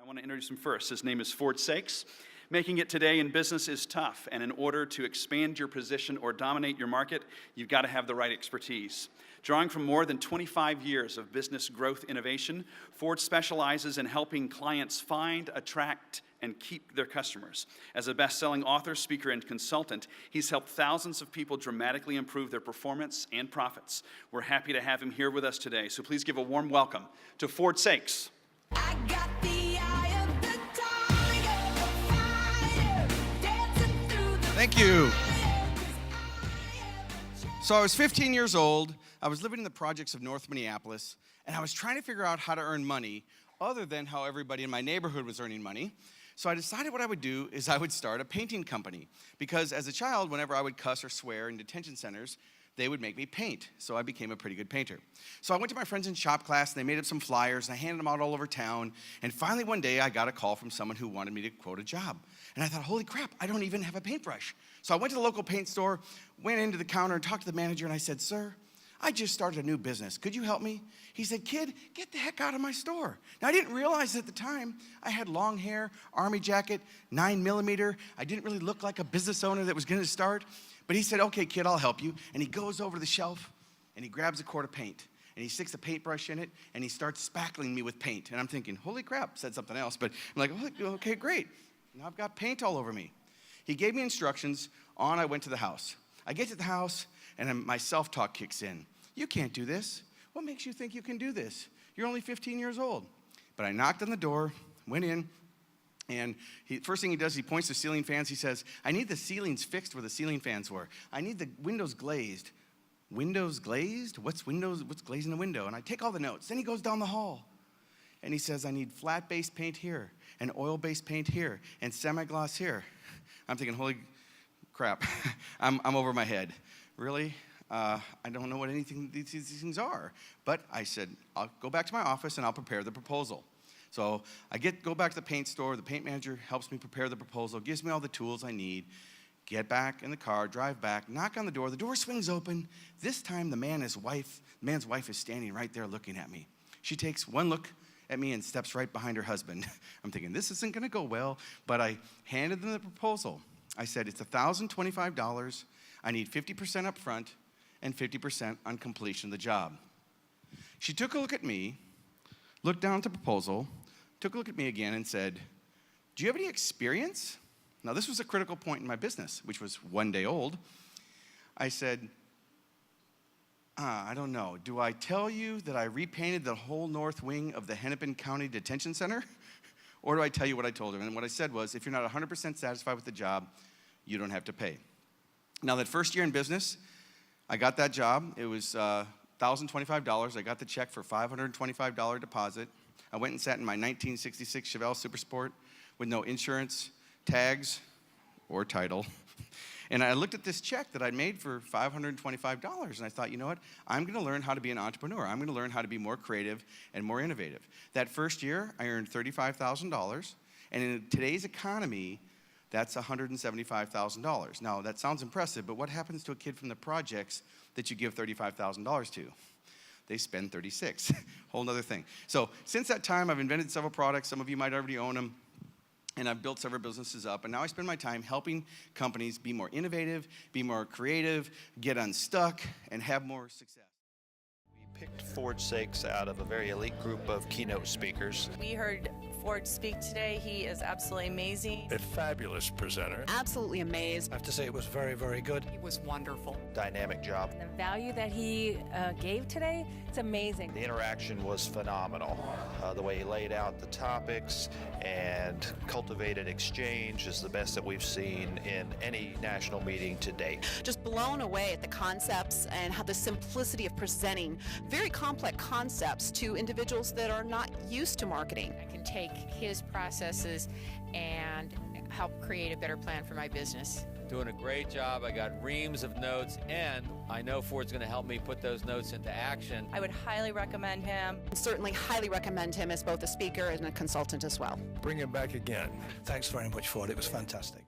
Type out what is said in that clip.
want to introduce him first. His name is Ford Saeks. Making it today in business is tough, and in order to expand your position or dominate your market, you've got to have the right expertise. Drawing from more than 25 years of business growth innovation, Ford specializes in helping clients find, attract, and keep their customers. As a best-selling author, speaker, and consultant, he's helped thousands of people dramatically improve their performance and profits. We're happy to have him here with us today, so please give a warm welcome to Ford Saeks. I got the eye of the tiger, dancing through the Thank you. fire. So I was 15 years old. I was living in the projects of North Minneapolis, and I was trying to figure out how to earn money other than how everybody in my neighborhood was earning money. So I decided what I would do is I would start a painting company, because as a child, whenever I would cuss or swear in detention centers, they would make me paint. So I became a pretty good painter. So I went to my friends in shop class, and they made up some flyers, and I handed them out all over town. And finally one day, I got a call from someone who wanted me to quote a job. And I thought, holy crap, I don't even have a paintbrush. So I went to the local paint store, went into the counter, and talked to the manager, and I said, "Sir, I just started a new business. Could you help me?" He said, "Kid, get the heck out of my store." Now, I didn't realize at the time I had long hair, army jacket, 9mm. I didn't really look like a business owner that was going to start. But he said, "Okay, kid, I'll help you." And he goes over to the shelf, and he grabs a quart of paint, and he sticks a paintbrush in it, and he starts spackling me with paint. And I'm thinking, holy crap, said something else. But I'm like, okay, great. Now I've got paint all over me. He gave me instructions. I went to the house. I get to the house, and then my self-talk kicks in. "You can't do this. What makes you think you can do this? You're only 15 years old." But I knocked on the door, went in, and first thing he does, he points to ceiling fans. He says, "I need the ceilings fixed where the ceiling fans were. I need the windows glazed." Windows glazed? What's glazing the window? And I take all the notes. Then he goes down the hall, and he says, "I need flat-based paint here, and oil-based paint here, and semi-gloss here." I'm thinking, holy crap, I'm over my head. Really? I don't know what anything these things are. But I said, I'll go back to my office and I'll prepare the proposal. So I go back to the paint store. The paint manager helps me prepare the proposal, gives me all the tools I need. Get back in the car, drive back, knock on the door. The door swings open. This time the man's wife is standing right there looking at me. She takes one look at me and steps right behind her husband. I'm thinking, this isn't going to go well. But I handed them the proposal. I said, "It's $1,025. I need 50% up front and 50% on completion of the job." She took a look at me, looked down at the proposal, took a look at me again and said, "Do you have any experience?" Now, this was a critical point in my business, which was one day old. I said, I don't know. Do I tell you that I repainted the whole north wing of the Hennepin County Detention Center? Or do I tell you what I told her?" And what I said was, if you're not 100% satisfied with the job, you don't have to pay. Now, that first year in business, I got that job. It was $1,025. I got the check for $525 deposit. I went and sat in my 1966 Chevelle Super Sport with no insurance, tags, or title. And I looked at this check that I made for $525, and I thought, you know what? I'm going to learn how to be an entrepreneur. I'm going to learn how to be more creative and more innovative. That first year, I earned $35,000, and in today's economy, that's $175,000. Now, that sounds impressive, but what happens to a kid from the projects that you give $35,000 to? They spend $36,000. Whole nother thing. So since that time, I've invented several products. Some of you might already own them. And I've built several businesses up. And now I spend my time helping companies be more innovative, be more creative, get unstuck, and have more success. We picked Ford Saeks out of a very elite group of keynote speakers. We heard Ford speak today. He is absolutely amazing. A fabulous presenter. Absolutely amazed. I have to say it was very, very good. It was wonderful. Dynamic job. The value that he gave today, it's amazing. The interaction was phenomenal. The way he laid out the topics and cultivated exchange is the best that we've seen in any national meeting to date. Just blown away at the concepts and how the simplicity of presenting very complex concepts to individuals that are not used to marketing. I can take his processes and help create a better plan for my business. Doing a great job. I got reams of notes, and I know Ford's going to help me put those notes into action. I would highly recommend him. Certainly highly recommend him as both a speaker and a consultant as well. Bring him back again. Thanks very much, Ford. It was fantastic.